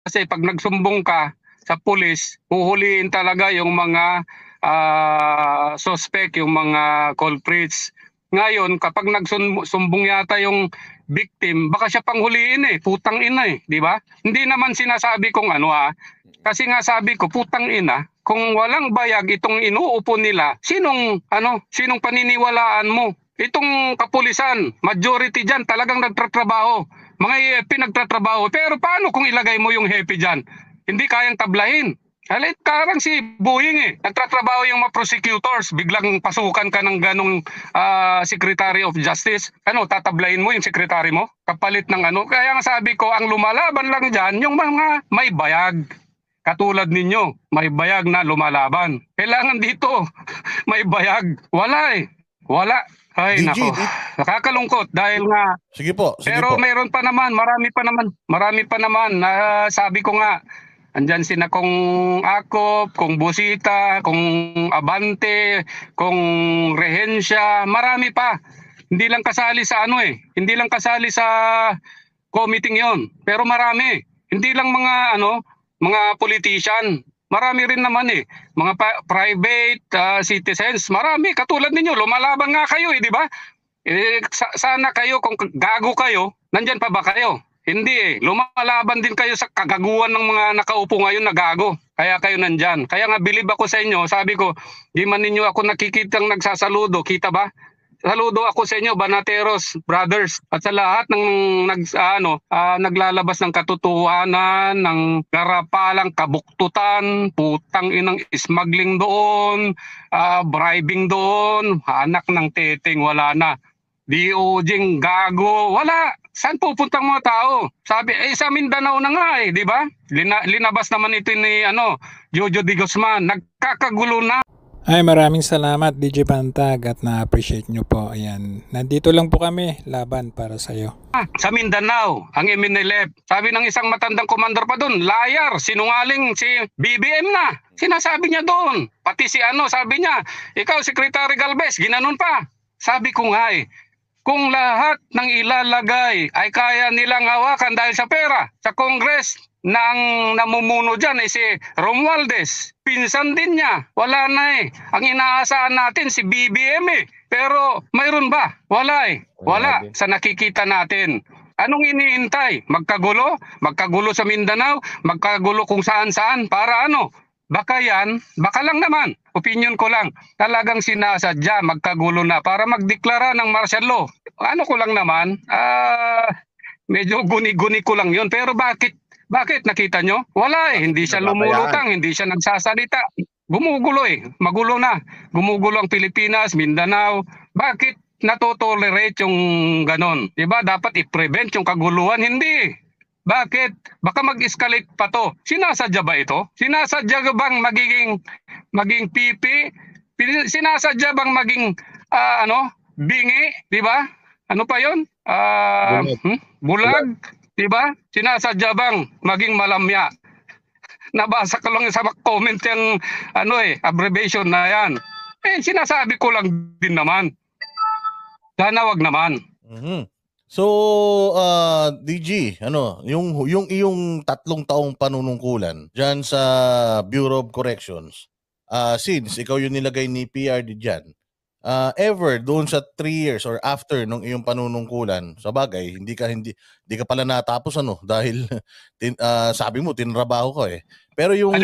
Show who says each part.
Speaker 1: Kasi pag nagsumbong ka sa pulis, huhulihin talaga yung mga suspect, yung mga culprits. Ngayon, kapag nagsumbong yata yung victim, baka siya panghuliin putang ina di ba? Hindi naman sinasabi kong ano kasi nga sabi ko, putang ina, kung walang bayag itong inuupo nila, sinong paniniwalaan mo? Itong kapulisan, majority diyan talagang nagtatrabaho. Mga EFP nagtatrabaho. Pero paano kung ilagay mo yung hepe diyan? Hindi kayang tablahin. Halit karang si Boeing nagtatrabaho yung mga prosecutors, biglang pasukan ka ng ganong Secretary of Justice. Ano, tatablahin mo yung secretary mo? Kapalit ng ano? Kaya nga sabi ko, ang lumalaban lang dyan, yung mga may bayag. Katulad ninyo, may bayag na lumalaban. Kailangan dito, may bayag. Wala Wala. Ay,
Speaker 2: DG,
Speaker 1: nako. Nakakalungkot dahil nga,
Speaker 2: sige po, sige
Speaker 1: pero
Speaker 2: po.
Speaker 1: mayroon pa naman, marami pa naman. Sabi ko nga, andyan sina kung Akop, kung Busita, kung Abante, kung Rehensya, marami pa. Hindi lang kasali sa hindi lang kasali sa committee yon. Pero marami. Hindi lang mga politician. Marami rin naman mga private citizens. Marami katulad ninyo, lumalaban nga kayo di ba? Sana kayo kung gago kayo, nandyan pa ba kayo? Hindi lumalaban din kayo sa kagaguhan ng mga nakaupo ngayon na gago. Kaya kayo nandyan. Kaya nga bilib ako sa inyo. Sabi ko, di man ninyo ako nakikitang nagsasaludo. Kita ba? Saludo ako sa inyo, Banateros brothers, at sa lahat ng naglalabas ng katotohanan, ng karapalang kabuktutan, putang inang smuggling doon, bribing doon, anak ng teteng wala na. DOJ gago, wala. Saan pupuntang mga tao? Sabi, sa Mindanao na nga di ba? Linabas naman ito ni Jojo de Guzman. Nagkakagulo na.
Speaker 3: Ay, maraming salamat DJ Pantag at na-appreciate nyo po. Ayan, nandito lang po kami, laban para sa'yo.
Speaker 1: Sa Mindanao, ang MNLF. Sabi ng isang matandang komandor pa doon, liar, sinungaling si BBM na. Sinasabi niya doon. Pati sabi niya, ikaw Secretary Galvez, ginanon pa. Sabi ko nga kung lahat ng ilalagay ay kaya nilang hawakan dahil sa pera, sa Congress, nang namumuno dyan si Romualdez. Pinsan din niya. Wala na Ang inaasahan natin si BBM Pero mayroon ba? Wala Wala sa nakikita natin. Anong iniintay? Magkagulo? Magkagulo sa Mindanao? Magkagulo kung saan-saan? Para ano? Baka lang naman, opinion ko lang, talagang sinasadya magkagulo na para magdeklara ng martial law. Ano ko lang naman, medyo guni-guni ko lang yun. Pero bakit nakita nyo? Wala hindi siya lumulutang, hindi siya nagsasalita. Gumugulo magulo na. Gumugulo ang Pilipinas, Mindanao. Bakit natotolerate yung ganon? Diba? Dapat i-prevent yung kaguluhan, hindi. Bakit? Baka mag-escalate pa to. Sinasadya ba ito? Sinasadya bang maging pipi? Sinasadya bang maging bingi, 'di ba? Ano pa 'yon? Bulag, 'di ba? Sinasadya bang maging malamya? Nabasa ko lang sa comment yung abbreviation na 'yan. Sinasabi ko lang din naman. Sana wag naman.
Speaker 2: So, DG, yung iyong 3 taong panunungkulan diyan sa Bureau of Corrections, since ikaw yung nilagay ni PRD diyan, ever doon sa 3 years or after nung iyong panunungkulan, sa bagay, hindi ka pala natapos dahil sabi mo tinrabaho ko Pero yung